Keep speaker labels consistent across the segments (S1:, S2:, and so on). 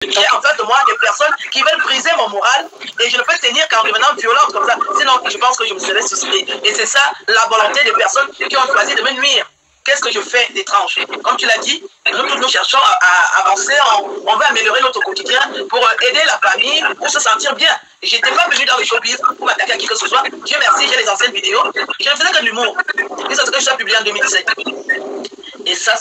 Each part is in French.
S1: J'ai en face de moi des personnes qui veulent briser mon moral et je ne peux tenir qu'en devenant violente comme ça. Sinon, je pense que je me serais suicidé. Et c'est ça la volonté des personnes qui ont choisi de me nuire. Qu'est-ce que je fais d'étrange? Comme tu l'as dit, nous tous nous cherchons à avancer, on veut améliorer notre quotidien pour aider la famille, pour se sentir bien. Je n'étais pas venu dans le showbiz pour m'attaquer à qui que ce soit. Dieu merci, j'ai les anciennes vidéos. Je ne faisais que de l'humour. Et ça, c'est ce que je suis publié en 2017. Et ça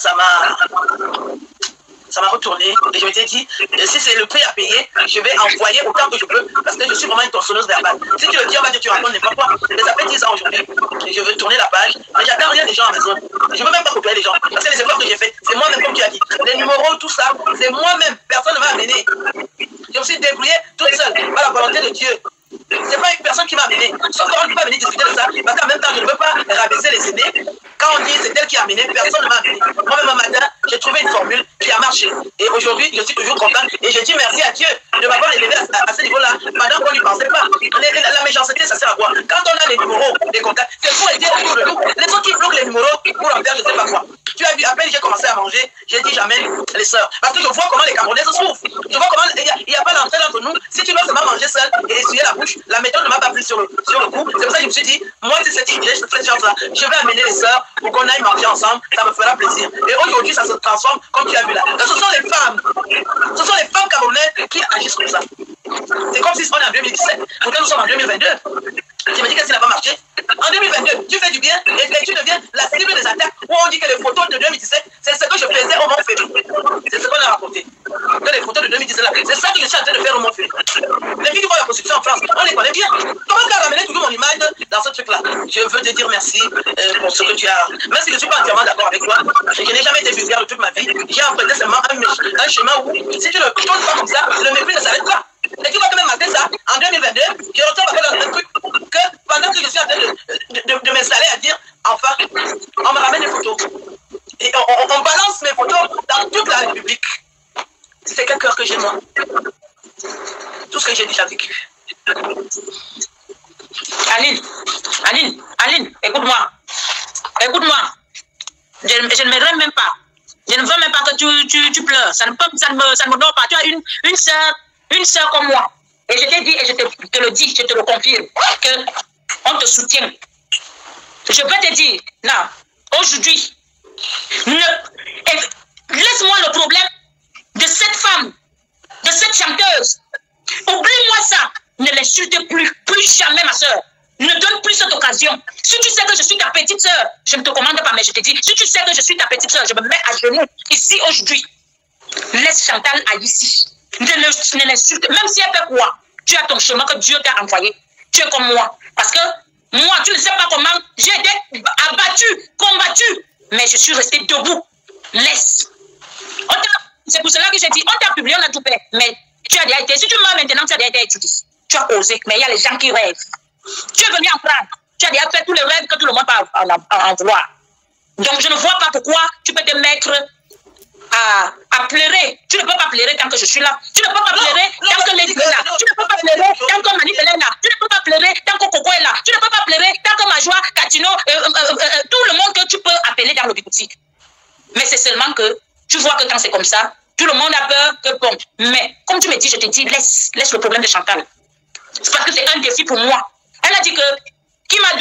S1: m'a retourné et je m'étais dit, si c'est le prix à payer, je vais envoyer autant que je peux parce que je suis vraiment une torsionneuse verbale. Si tu le dis, on va dire tu racontes n'importe quoi. Mais ça fait 10 ans aujourd'hui et je veux tourner la page, mais j'attends rien des gens à la maison. Je ne veux même pas copier les gens parce que les efforts que j'ai fait, c'est moi-même comme tu as dit. Les numéros, tout ça, c'est moi-même. Personne ne m'a amené. Je me suis débrouillé toute seule par la volonté de Dieu. C'est pas une personne qui m'a amené. Sauf qu'on ne peut pas venir discuter de ça parce qu'en même temps, je ne veux pas rabaisser les aînés. Quand on dit c'est elle qui a amené, personne ne m'a amené. Moi-même, un matin, j'ai trouvé une formule qui a marché. Et aujourd'hui, je suis toujours content. Et je dis merci à Dieu de m'avoir élevé à ce niveau-là pendant qu'on n'y pensait pas. La méchanceté, ça sert à quoi? Quand on a les numéros, les contacts, c'est pour aider autour de nous. Les autres qui bloquent les numéros pour en faire je ne sais pas quoi. Tu as vu, à peine j'ai commencé à manger, j'ai dit j'amène les sœurs. Parce que je vois comment les Camerounais se souffrent. Je vois comment il n'y a pas d'entraide entre nous. Si tu dois seulement manger seul et essuyer la bouche, la méthode ne m'a pas pris sur le coup. C'est pour ça que je me suis dit, moi, c'est cette chance-là. Je vais amener les sœurs pour qu'on aille manger ensemble. Ça me fera plaisir. Et aujourd'hui, ça se transforme comme tu as vu là. Ce sont les femmes. Ce sont les femmes camerounaises qui agissent comme ça. C'est comme si on est en 2017. Pourquoi nous sommes en 2022? Je me dis qu'est-ce qui n'a pas marché? En 2022, tu fais du bien et tu deviens la cible des attaques où on dit que les photos de 2017, c'est ce que je faisais au Mont Félu. C'est ce qu'on a raconté. Que les photos de 2017 là, c'est ça que je suis en train de faire au Mont Félu. Les filles qui voient la prostitution en France, on les connaît bien. Comment tu as ramené toujours mon image dans ce truc-là? Je veux te dire merci pour ce que tu as. Même si je ne suis pas entièrement d'accord avec toi, je n'ai jamais été vulgaire de toute ma vie. J'ai emprunté seulement un chemin où, si tu ne choses pas comme ça, le mépris ne s'arrête pas. Et tu vois que même malgré ça, en 2022, je retourne à faire un truc que pendant que je suis en train de m'installer à dire, enfin, on me ramène des photos. Et on balance mes photos dans toute la République. C'est quel cœur que j'ai moi. Tout ce que j'ai déjà vécu. Aline, écoute-moi. Écoute-moi. Je ne m'aimerais même pas. Je ne veux même pas que tu pleures. Ça ne me donne pas. Tu as une sœur comme moi. Et je t'ai dit, et je te le dis, je te le confirme, qu'on te soutient. Je peux te dire, non, aujourd'hui, laisse-moi le problème de cette femme, de cette chanteuse. Oublie-moi ça. Ne l'insulte plus jamais ma soeur. Ne donne plus cette occasion. Si tu sais que je suis ta petite soeur, je ne te commande pas, mais je te dis, si tu sais que je suis ta petite soeur, je me mets à genoux ici aujourd'hui. Laisse Chantal à ici. Ne l'insulte, même si elle fait quoi, tu as ton chemin que Dieu t'a envoyé. Tu es comme moi. Parce que moi, tu ne sais pas comment, j'ai été abattu, combattu, mais je suis resté debout. Laisse. C'est pour cela que j'ai dit, on t'a publié, on a tout fait, mais tu as déjà été, si tu meurs maintenant, tu as déjà été étudié. Tu as osé, mais il y a les gens qui rêvent. Tu es venu en prendre. Tu as déjà fait tous les rêves que tout le monde peut en vouloir. Donc, je ne vois pas pourquoi tu peux te mettre à pleurer. Tu ne peux pas pleurer tant que je suis là. Tu ne peux pas pleurer tant que Lady est là. Tu ne peux pas pleurer tant que Manip est là. Tu ne peux pas pleurer tant que Coco est là. Tu ne peux pas pleurer tant que Majoie, Catino, tout le monde que tu peux appeler dans le boutique. Mais c'est seulement que tu vois que quand c'est comme ça, tout le monde a peur que bon. Mais comme tu me dis, je te dis, laisse le problème de Chantal. C'est parce que c'est un défi pour moi. Elle a dit que qui m'a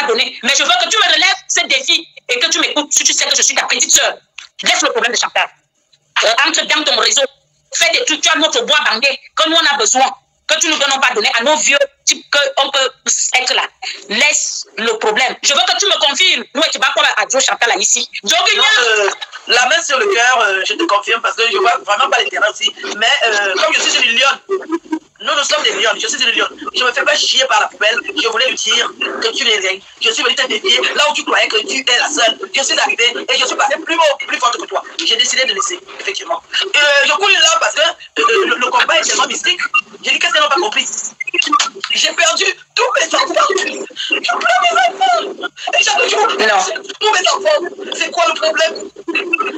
S1: donné. Mais je veux que tu me relèves ce défi et que tu m'écoutes si tu sais que je suis ta petite soeur. Laisse le problème de Chantal. Entre dans ton réseau. Fais des trucs. Tu as notre bois bandé que nous on a besoin. Que tu ne nous donnes pas donné à nos vieux types qu'on peut être là. Laisse le problème. Je veux que tu me confirmes. Nous, tu vas quoi à Joe Chantal là, ici. La main sur le cœur, je te confirme parce que je vois vraiment pas les terrains aussi. Mais comme je suis une lionne, nous sommes des lionnes. Je suis une lionne. Je ne me fais pas chier par la poubelle. Je voulais lui dire que tu n'es rien. Je suis venu te défier là où tu croyais que tu es la seule. Je suis arrivé et je suis passé plus haut, plus forte que toi. J'ai décidé de laisser, effectivement. Je coule là parce que le combat est tellement mystique. J'ai dit qu'est-ce qu'elles n'ont pas compris. J'ai perdu tous mes enfants. Je pleure mes enfants. Et chaque jour, tous mes enfants. C'est quoi le problème?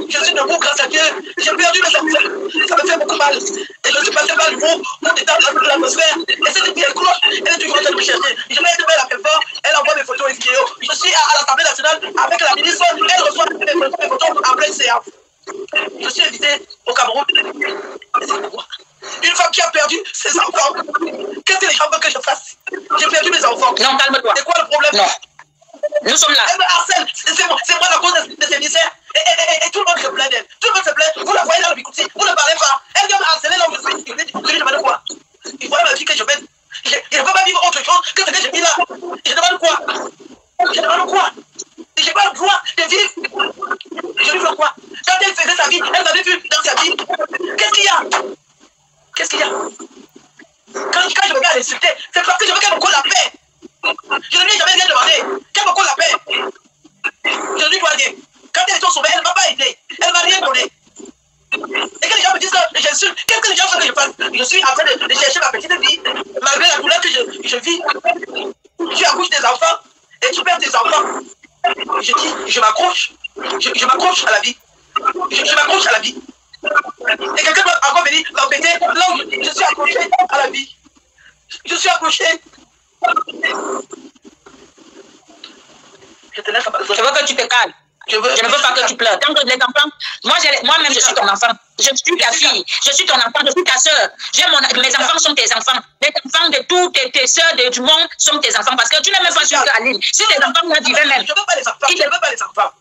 S1: Je suis debout grâce à Dieu. J'ai perdu mes enfants. Ça me fait beaucoup mal. Et je suis passé par l'humour pour détendre l'atmosphère. Et cette fille, elle croit. Elle est toujours en train de me chercher. Je vais être belle à quel fort. Elle envoie mes photos et vidéos. Je suis à l'Assemblée nationale avec la ministre. Elle reçoit mes photos en pleine séance. Je suis invité au Cameroun. Et c'est pourquoi.
S2: femme qui a perdu ses enfants. Qu'est-ce que les gens veulent que je fasse? J'ai perdu mes enfants.
S1: Non, calme-toi.
S2: C'est quoi le problème?
S1: Non. Nous sommes là.
S2: Elle me harcèle. C'est moi la cause de ces misères. Et tout le monde se plaint d'elle. Tout le monde se plaint. Vous la voyez dans le bicouti. Vous ne parlez pas. Elle vient me harceler là où je suis. Je lui demande quoi? Il voit ma vie que je mène. Je ne peux pas vivre autre chose que ce que j'ai mis là. Je demande quoi? Je demande quoi? Je n'ai pas le droit de vivre. Je lui veux quoi? Quand elle faisait sa vie, elle m'avait vu dans sa vie. Qu'est-ce qu'il y a? Qu'est-ce qu'il y a? Quand je me mets à l'insulter, c'est parce que je veux qu'elle me colle la paix. Je ne lui ai jamais rien demandé. Qu'elle me colle la paix. Je ne lui dois rien. Quand elle est au sommet, elle ne m'a pas aidé. Elle ne m'a rien donné. Et que les gens me disent que j'insulte, qu'est-ce que les gens veulent que je fasse? Je suis en train de chercher ma petite vie, malgré la douleur que je vis. Tu accouches des enfants et tu perds tes enfants. Je dis, je m'accroche. Je m'accroche à la vie. Je m'accroche à la vie. Et quelqu'un doit encore venir m'embêter là où je suis accroché à la vie. Je suis accroché. Je te laisse à
S1: Je veux que tu te calmes. Je ne veux pas que tu pleures. Tant que les enfants, moi-même, je suis ton enfant. Je suis ta fille. Je suis ton enfant. Je suis ta soeur. Mes enfants sont tes enfants. Les enfants de toutes tes soeurs du monde sont tes enfants. Parce que tu n'es même pas sûr qu'à l'île. Si tes enfants là vivaient même.
S2: Je ne veux pas les enfants. Je ne veux pas les enfants.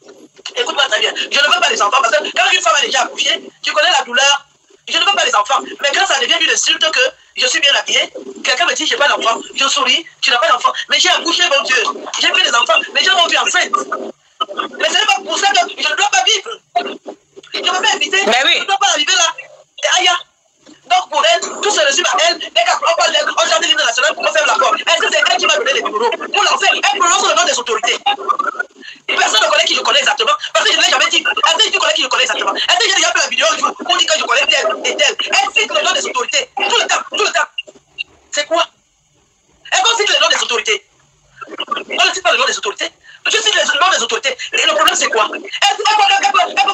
S2: Écoute-moi très bien. Je ne veux pas les enfants. Parce que quand une femme a déjà accouché, tu connais la douleur. Je ne veux pas les enfants. Mais quand ça devient une insulte que je suis bien habillée, quelqu'un me dit je n'ai pas d'enfant. Je souris, tu n'as pas d'enfant. Mais j'ai accouché, mon Dieu. J'ai pris des enfants. Mais j'ai rendu enceinte. Mais ce n'est pas pour ça que je ne dois pas vivre. Je me fais inviter.
S1: Mais oui.
S2: Je ne dois pas arriver là. Et aïe. Donc pour elle, tout se résume à elle. Dès qu'on parle d'elle, on chante l'hymne national pour faire l'accord. Est-ce que c'est elle qui m'a donné les numéros? Pour lancer, elle prononce le nom des autorités. Personne ne connaît qui je connais exactement. Parce que je ne l'ai jamais dit. Est-ce que tu connais qui je connais exactement? Est-ce que j'ai déjà fait la vidéo un jour pour dire que je connais tel et tel? Elle cite le nom des autorités. Tout le temps, tout le temps. C'est quoi? Est-ce qu'on cite le nom des autorités? On ne cite pas le nom des autorités. Je cite le nom des autorités. Et le problème, c'est quoi? Elle peut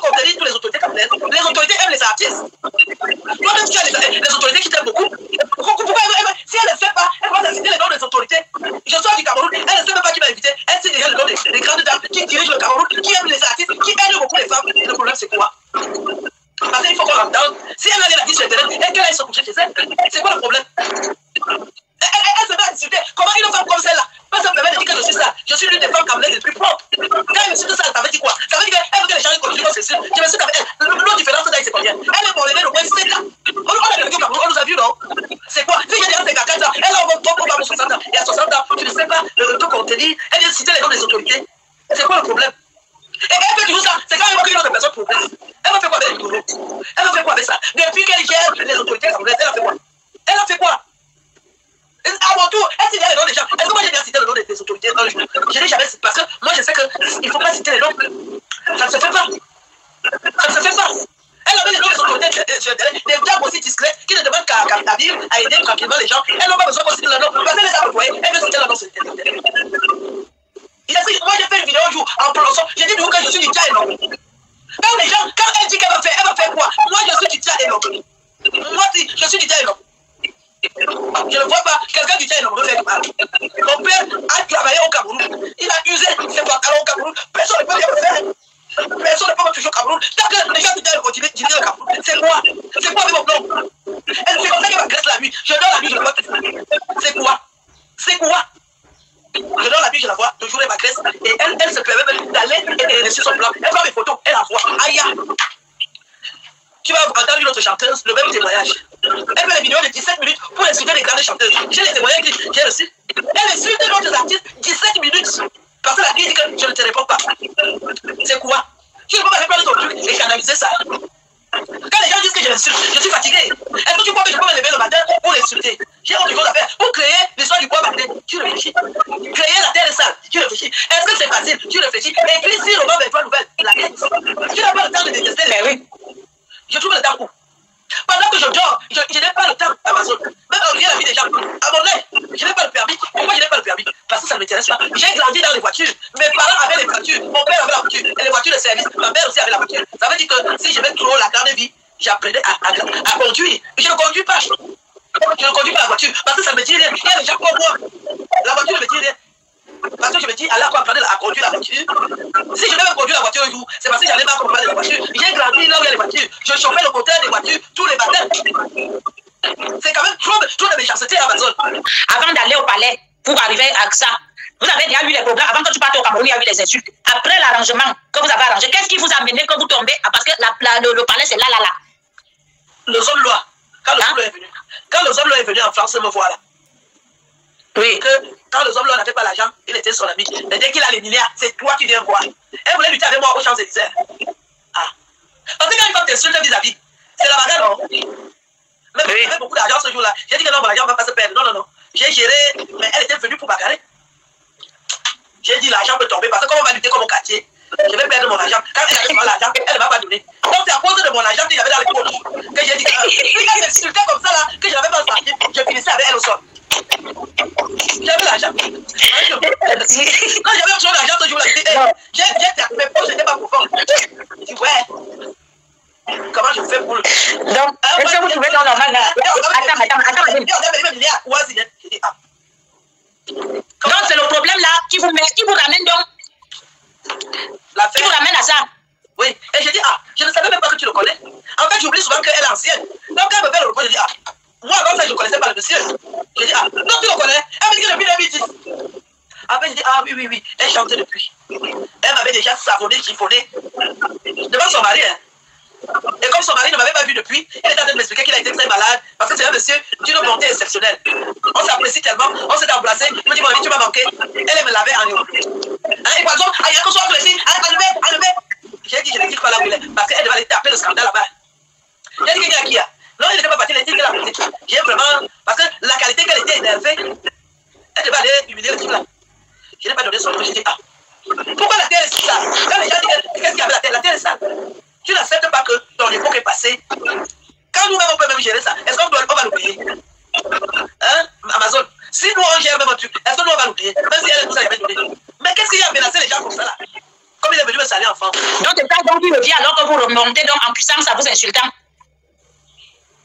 S2: contenir toutes les autorités comme elle. Les autorités aiment les artistes. Toi-même, tu as les autorités qui t'aiment beaucoup. Pourquoi si elle ne fait pas, elle va citer le nom des autorités. Je sors du Cameroun, elle ne sait même pas qui m'a invité. Elle cite déjà le nom des grandes dames qui dirigent le Cameroun, qui aiment les artistes, qui aident beaucoup les femmes. Et le problème, c'est quoi? Parce qu'il faut qu'on l'entende. Si elle a rien à dire sur Internet et qu'elle aille se coucher chez elle, c'est quoi le problème? Elle se met à insulter. Comment une femme comme celle-là peut se permettre de dire que je suis ça? Je suis l'une des femmes camerounaises les plus propres. Quand elle me dit ça, ça veut dire quoi? Ça veut dire qu'elle veut que les gens continuent comme ceci. Je me suis qu'avec elle. L'autre différence d'âge, c'est combien? Elle est pour lever le moins 5 ans. On a vécu au Cameroun, on nous a vu, non? C'est quoi? Si j'ai déjà 54 ans, elle a au 60 ans. Et à 60 ans, tu ne sais pas tout contenir. Elle vient citer les noms des autorités. C'est quoi le problème? Et elle fait toujours ça. C'est quand elle voit qu'une autre personne progresse. Elle va faire quoi avec les boulot? Elle va faire quoi avec ça? Depuis qu'elle gère les autorités camerounaises, elle a fait quoi? Elle a fait quoi? À mon tour, elle cite les noms des gens. Est-ce que moi j'ai bien cité le nom des autorités? Non, je n'ai jamais cité parce que moi je sais qu'il ne faut pas citer les noms. Ça ne se fait pas. Ça ne se fait pas. Elle avait les noms des autorités, des dames aussi discrètes qui ne demandent qu'à vivre, à aider tranquillement les gens. Elles n'ont pas besoin qu'on cite le nom. Parce qu'elle les a employées, elle veut citer le nom sur Internet. Moi j'ai fait une vidéo un jour en prononçant, j'ai dit du coup que je suis du Tchad et non. Quand les gens, quand elle dit qu'elle va faire quoi? Moi je suis du Tchad et non. Moi je suis du Tchad et non. Je ne vois pas quelqu'un du Tchad et non me faire du mal. Mon père a travaillé au Cameroun. Il a usé ses pantalons au Cameroun. Personne ne peut rien me faire. Personne ne peut me toucher au Cameroun. Tant que les gens du Tchad continuent de dire le Cameroun, c'est quoi? C'est quoi avec mon nom? C'est comme ça qu'elle m'agresse la nuit. Je dors la nuit, je ne vois pas. C'est quoi? C'est quoi? Je dors la nuit, je la vois, toujours elle m'agresse. Et elle se permet même d'aller et de laisser son plan. Elle prend mes photos, elle envoie. Aïe! Tu vas entendre une autre chanteuse, le même témoignage. Elle fait des vidéos de 17 minutes pour insulter les grandes chanteuses. J'ai les témoignages que j'ai reçus. Elle insulte d'autres artistes 17 minutes. Parce que la fille dit que je ne te réponds pas. C'est quoi? Tu ne peux pas répondre ton truc et canaliser ça. Quand les gens disent que je l'insulte, je suis fatigué. Est-ce que tu crois que je peux me lever le matin pour l'insulter? J'ai autre chose à faire. Pour créer l'histoire du bois matin, tu réfléchis. Créer la terre sale, tu réfléchis. Est-ce que c'est facile? Tu réfléchis. Écris 6 romans 23 nouvelles. La tête. Tu n'as pas le temps de détester les oui. Je trouve le temps où? Pendant que je dors, je n'ai pas le temps Amazon. Même en regardant la vie des gens. À mon œil, je n'ai pas le permis. Pourquoi je n'ai pas le permis? Parce que ça ne m'intéresse pas. J'ai grandi dans les voitures. Mes parents avaient les voitures. Mon père avait la voiture. Et les voitures de service. Ma mère aussi avait la voiture. Ça veut dire que si je vais trop la grande vie, j'apprenais à conduire. Je ne conduis pas. Je ne conduis pas la voiture. Parce que ça ne me dit rien. Il y a des gens comme moi. La voiture ne me dit rien. Parce que je me dis, allez apprendre à conduire la voiture. Si je devais conduire la voiture un jour, c'est parce que j'allais pas comprendre les voitures. J'ai grandi là où il y a les voitures. Je chauffais le moteur des voitures tous les matins. C'est quand même trop de méchanceté, Amazon.
S1: Avant d'aller au palais, pour arriver à ça, vous avez déjà eu les problèmes. Avant que tu partes au Cameroun, il y a eu les insultes. Après l'arrangement que vous avez arrangé, qu'est-ce qui vous a amené que vous tombez? Parce que le palais, c'est là.
S2: Le zone loi, quand le zone loi est venu. Quand le zone loi est venu en France, me voilà. Oui. Quand le zone loi n'avait pas l'argent, il était son ami. Mais dès qu'il a les milliards, c'est toi qui viens voir. Elle voulait lutter avec moi aux Champs-Élysées. Ah. Parce que quand une femme t'insulte vis-à-vis, c'est la bagarre, non? Même si j'avais beaucoup d'argent ce jour-là, j'ai dit que non, mon argent ne va pas se perdre. Non. J'ai géré, mais elle était venue pour bagarrer. J'ai dit l'argent peut tomber parce que comme on va lutter comme au quartier, je vais perdre mon argent. Quand elle avait l'argent, elle ne m'a pas donné. Donc c'est à cause de mon argent qu'il y avait dans les poches que j'ai dit que quand elle s'insultait comme ça, là, que je n'avais pas sorti, je finissais avec elle au sol. J'avais l'argent. Quand j'avais besoin d'argent ce jour-là, mes poches n'étaient pas profondes. Je dis ouais. Comment je fais pour le...
S1: Donc, est-ce que vous trouvez ça normal? Attends. Donc, c'est le problème là qui vous ramène donc. Qui vous ramène à ça.
S2: Oui, et je dis, je ne savais même pas que tu le connais. En fait, j'oublie souvent qu'elle est ancienne. Donc, quand elle me fait le reproche, je dis, moi avant ça, je ne connaissais pas le monsieur. Je dis, non, tu le connais. Elle me dit que depuis 2010. Après, je dis, oui, elle chantait depuis. Elle m'avait déjà savonné, chiffonné. Devant son mari, hein. Et comme son mari ne m'avait pas vu depuis, il était en train de m'expliquer qu'il a été très malade parce que c'est un monsieur d'une bonté exceptionnelle. On s'apprécie tellement, on s'est embrassé. Il me dit, mon ami, tu m'as manqué. Elle me lavait en eau. Et par exemple, il y a que soit blessé, enlevez. J'ai dit, je ne dis pas là où il est parce qu'elle devait aller taper le scandale là-bas. J'ai dit qu'il y a qui a. Non, il n'était pas parti, il a dit qu'il a appelé. J'ai vraiment, parce que la qualité qu'elle était énervée, elle devait aller humilier le type là. Je n'ai pas donné son nom, j'ai dit, pourquoi la terre est si sale? Quand les gens disent, qu'est-ce qu'il y avait la terre est sale. Tu n'acceptes pas que ton époque est passée. Quand nous-mêmes, on peut même gérer ça, est-ce qu'on va l'oublier? Hein, Amazon, si nous, on gère même un truc, est-ce que nous, on va l'oublier? Même si elle nous a jamais donné. Mais qu'est-ce qu'il y a à menacer les gens comme ça, là? Comme il est venu me saler en France.
S1: Donc, c'est ça, donc, il le dit alors que vous remontez donc, en puissance à vous insultant.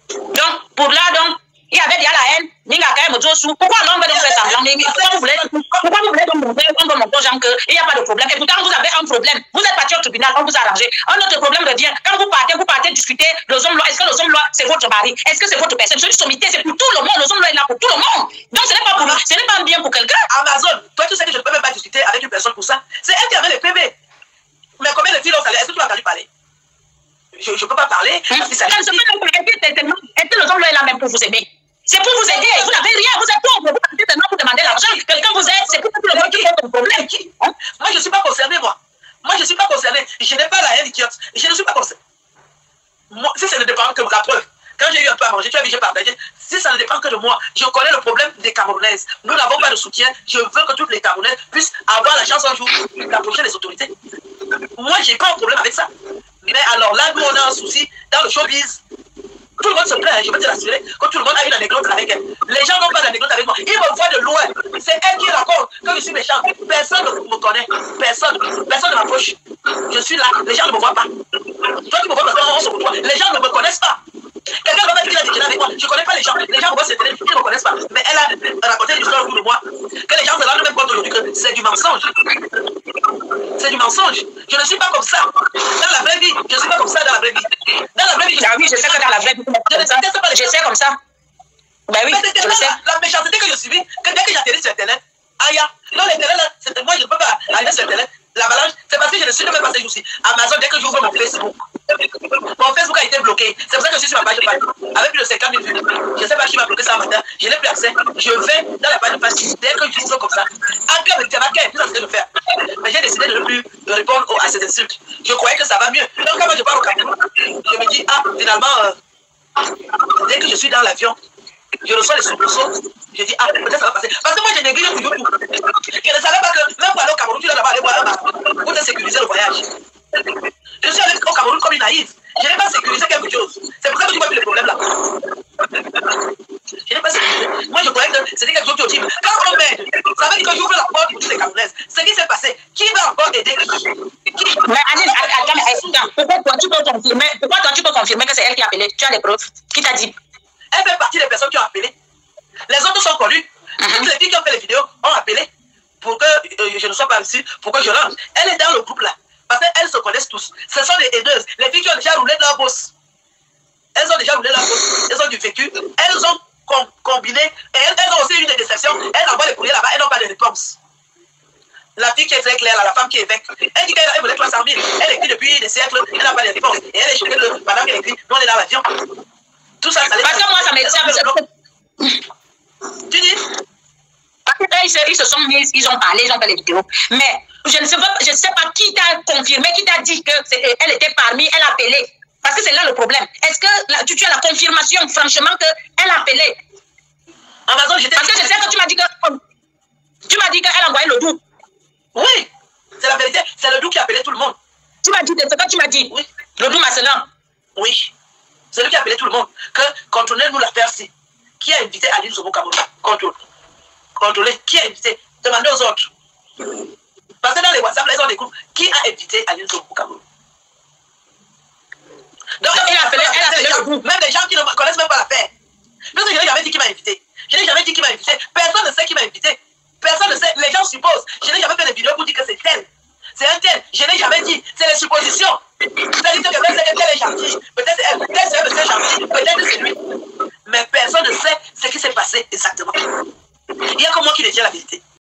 S1: Donc, pour là, donc, il y avait déjà la haine. Pourquoi l'on veut donc faire semblant? Pourquoi vous voulez donc montrer aux gens qu'il n'y a pas de problème? Et pourtant, vous avez un problème. Vous êtes parti au tribunal, on vous a arrangé. Un autre problème revient. Quand vous partez discuter, le homme loi, est-ce que le homme loi, c'est votre mari? Est-ce que c'est votre personne? C'est une sommité, c'est pour tout le monde. Le homme loi est là pour tout le monde. Donc, ce n'est pas pour nous. Ce n'est pas bien pour quelqu'un.
S2: Amazon, toi, tu sais que je ne peux même pas discuter avec une personne pour ça. C'est elle qui avait les PV. Mais combien de filles ont salé? Est-ce que tu m'as entendu parler? Je ne peux pas parler. Est-ce
S1: que le homme loi est là même pour vous aimer? C'est pour vous aider. Vous n'avez rien. Vous êtes pauvre. Vous partez seulement pour demander l'argent. Quelqu'un vous aide. C'est pour tout le monde qui fait ton problème.
S2: Moi, je ne suis pas concerné, moi. Moi, je ne suis pas concerné. Je n'ai pas la haine idiote. Je ne suis pas concerné. Moi, si ça ne dépend que de la preuve. Quand j'ai eu un peu à manger, tu as vu, j'ai partagé. Si ça ne dépend que de moi, je connais le problème des Camerounaises. Nous n'avons pas de soutien. Je veux que toutes les Camerounaises puissent avoir la chance un jour d'approcher les autorités. Moi, je n'ai pas un problème avec ça. Mais alors là, nous, on a un souci dans le showbiz. Tout le monde se plaint, je veux te l'assurer, que tout le monde a une anecdote avec elle. Les gens n'ont pas d'anecdote avec moi. Ils me voient de loin. C'est elle qui raconte que je suis méchant. Personne ne me connaît. Personne ne m'approche. Je suis là. Les gens ne me voient pas. Toi, tu me vois parce qu'on se côtoie. Les gens ne me connaissent pas. Quelqu'un va mettre qu'il a déjeuné avec moi. Je ne connais pas les gens. Les gens me voient sur télé, ils ne me connaissent pas. Mais elle a raconté une histoire autour de moi. Que les gens se rendent même compte aujourd'hui que c'est du mensonge. C'est du mensonge. Je ne suis pas comme ça. Dans la vraie vie, je ne suis pas comme ça dans la vraie vie. Dans la vraie vie,
S1: je sais que dans la vraie vie, je sais comme ça. Ben oui, je le sais.
S2: La méchanceté que je subis, que dès que j'atterris sur Internet, non, l'Internet là, moi je ne peux pas arriver sur Internet. L'avalanche, c'est parce que je ne suis même pas ces jours-ci. Amazon, dès que j'ouvre mon Facebook a été bloqué. C'est pour ça que je suis sur ma page de Facebook avec plus de 50 000 vues. Je ne sais pas qui m'a bloqué ça un matin. Je n'ai plus accès. Je vais dans la page de Facebook dès que je suis comme ça. Encore avec Tabaké, tout ça, c'est ce que je fais. Mais j'ai décidé de ne plus répondre à ces insultes. Je croyais que ça va mieux. Donc, quand je pars au Cameroun, je me dis, finalement, dès que je suis dans l'avion, je reçois les soupçons. Je dis, peut-être ça va passer. Parce que moi, je néglige toujours tout. Je ne savais pas que, même pour aller au Cameroun, tu dois d'abord aller voir un bar pour te sécuriser le voyage. Je suis allé au Cameroun comme une naïve. Je n'ai pas sécurisé quelque chose. C'est pour ça que tu vois tous les problèmes là. Je n'ai pas sécurisé. Moi, je croyais que c'était quelque chose qui est utile. Quand on m'aide, ça veut dire que j'ouvre la porte pour toutes les Camerounaises. Ce qui s'est passé, qui va encore aider qui?
S1: Mais pourquoi toi tu peux confirmer que c'est elle qui a appelé? Tu as les preuves? Qui t'a dit?
S2: Elle fait partie des personnes qui ont appelé. Les autres sont connus. Toutes les filles qui ont fait les vidéos ont appelé pour que je ne sois pas ici, pour que je rentre. Elle est dans le groupe là. Parce qu'elles se connaissent tous. Ce sont des aideuses. Les filles qui ont déjà roulé de leur boss. Elles ont déjà roulé leur poste, elles ont du vécu, elles ont combiné, et elles ont aussi eu des déceptions. Elles envoient les courriers là-bas, elles n'ont pas de réponse. La fille qui est très claire, là, la femme qui est évêque, elle dit qu'elle voulait 300 000. Elle écrit depuis des siècles, elle n'a pas de réponse. Et elle est choquée pendant qu'elle écrit, nous on est dans l'avion. Tout ça, ça les...
S1: Parce que moi, ça me...
S2: Tu dis?
S1: Ils se sont mis, ils ont parlé, ils ont fait les vidéos. Mais je ne sais pas qui t'a confirmé, qui t'a dit qu'elle était parmi, elle appelait. Parce que c'est là le problème. Est-ce que tu as la confirmation, franchement, qu'elle appelait?
S2: Amazon, j'étais...
S1: Parce que je sais que tu m'as dit qu'elle envoyait le doux.
S2: Oui, c'est la vérité. C'est le doux qui appelait tout le monde.
S1: Tu m'as dit, c'est ce que tu m'as dit.
S2: Oui.
S1: Le doux Marcelin.
S2: Oui. C'est lui qui appelait tout le monde. Que contrôlez-nous l'affaire-ci. Qui a invité Aline Zobo Cameroun? Contrôlez. Qui a invité? Demandez aux autres. Parce que dans les WhatsApp, là, ils ont des groupes. Qui a invité Aline Zobo Cameroun? Donc, elle a appelé même des gens qui ne connaissent même pas l'affaire. Parce que je n'ai jamais dit qui m'a invité. Je n'ai jamais dit qui m'a invité. Personne ne sait qui m'a invité. Personne ne sait. Les gens supposent. Je n'ai jamais fait de vidéo pour dire que c'est tel. C'est un tel. Je n'ai jamais dit. C'est les suppositions. C'est-à-dire que quelqu'un sait que tel est gentil. Peut-être c'est elle. Peut-être c'est elle, c'est gentil. Peut-être c'est lui. Mais personne ne sait ce qui s'est passé exactement.